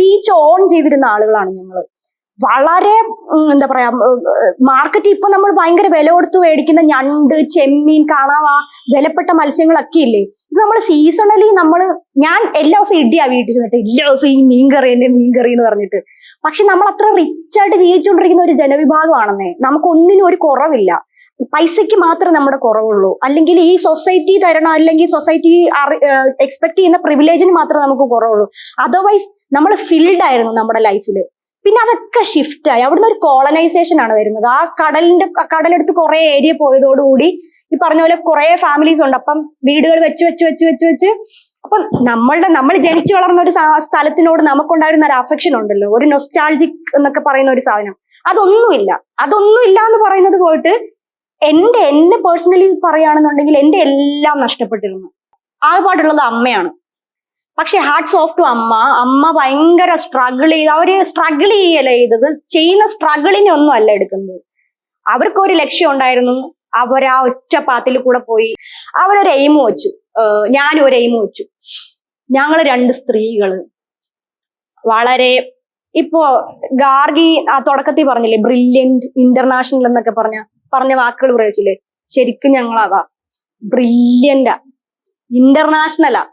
Reach on ചെയ്തിരുന്ന ആളുകളാണ് ഞങ്ങൾ. വളരെ എന്താ പറയാ, മാർക്കറ്റ് ഇപ്പൊ നമ്മൾ ഭയങ്കര വില കൊടുത്ത് മേടിക്കുന്ന ഞണ്ട്, ചെമ്മീൻ, കണവ, വിലപ്പെട്ട മത്സ്യങ്ങളൊക്കെ ഇല്ലേ, ഇത് നമ്മൾ സീസണലി ഞാൻ എല്ലാ ദിവസവും ഇടിയാ വീട്ടിൽ ചെന്നിട്ട്, എല്ലാ ദിവസവും ഈ മീൻകറി എന്ന് പറഞ്ഞിട്ട്. പക്ഷെ നമ്മൾ അത്ര റിച്ച് ആയിട്ട് ജീവിച്ചുകൊണ്ടിരിക്കുന്ന ഒരു ജനവിഭാഗമാണെന്നേ. നമുക്കൊന്നിനും ഒരു കുറവില്ല, പൈസയ്ക്ക് മാത്രമേ നമ്മുടെ കുറവുള്ളൂ. അല്ലെങ്കിൽ ഈ സൊസൈറ്റി തരണം, അല്ലെങ്കിൽ സൊസൈറ്റി എക്സ്പെക്ട് ചെയ്യുന്ന പ്രിവിലേജിന് മാത്രമേ നമുക്ക് കുറവുള്ളൂ. അതർവൈസ് നമ്മൾ ഫിൽഡ് ആയിരുന്നു നമ്മുടെ ലൈഫിൽ. പിന്നെ അതൊക്കെ ഷിഫ്റ്റ് ആയി. അവിടുന്ന് ഒരു കോളനൈസേഷൻ ആണ് വരുന്നത്. ആ കടലെടുത്ത് കുറെ ഏരിയ പോയതോടുകൂടി ഈ പറഞ്ഞ പോലെ കുറെ ഫാമിലീസ് ഉണ്ട്. അപ്പം വീടുകൾ വെച്ച് അപ്പൊ നമ്മൾ ജനിച്ചു വളർന്ന ഒരു സ്ഥലത്തിനോട് നമുക്കുണ്ടായിരുന്ന ഒരു അഫെക്ഷൻ ഉണ്ടല്ലോ, ഒരു നൊസ്റ്റാൾജിക് എന്നൊക്കെ പറയുന്ന ഒരു സാധനം. അതൊന്നുമില്ല എന്ന് പറയുന്നത് പോയിട്ട് എന്നെ പേഴ്സണലി പറയുകയാണെന്നുണ്ടെങ്കിൽ എന്റെ എല്ലാം നഷ്ടപ്പെട്ടിരുന്നു. ആകെപ്പാടുള്ളത് അമ്മയാണ്. പക്ഷെ ഹാർട്ട്സ് ഓഫ് ടു അമ്മ ഭയങ്കര സ്ട്രഗിൾ ചെയ്ത്, അവര് സ്ട്രഗിൾ ചെയ്യല്ല ചെയ്തത്, ചെയ്യുന്ന സ്ട്രഗിളിനൊന്നും അല്ല എടുക്കുന്നത്. അവർക്കൊരു ലക്ഷ്യം ഉണ്ടായിരുന്നു, അവരാ ഒറ്റ പാത്തിൽ കൂടെ പോയി. അവരൊരു എയിം വെച്ചു, ഞാനും ഒരു എയിം വെച്ചു. ഞങ്ങള് 2 സ്ത്രീകള് വളരെ, ഇപ്പോ ഗാർഗി ആ തുടക്കത്തിൽ പറഞ്ഞില്ലേ ബ്രില്യന്റ്, ഇന്റർനാഷണൽ എന്നൊക്കെ പറഞ്ഞ വാക്കുകൾ പ്രയോഗിച്ചില്ലേ, ശരിക്കും ഞങ്ങളതാ. ബ്രില്യന്റാ, ഇന്റർനാഷണലാ.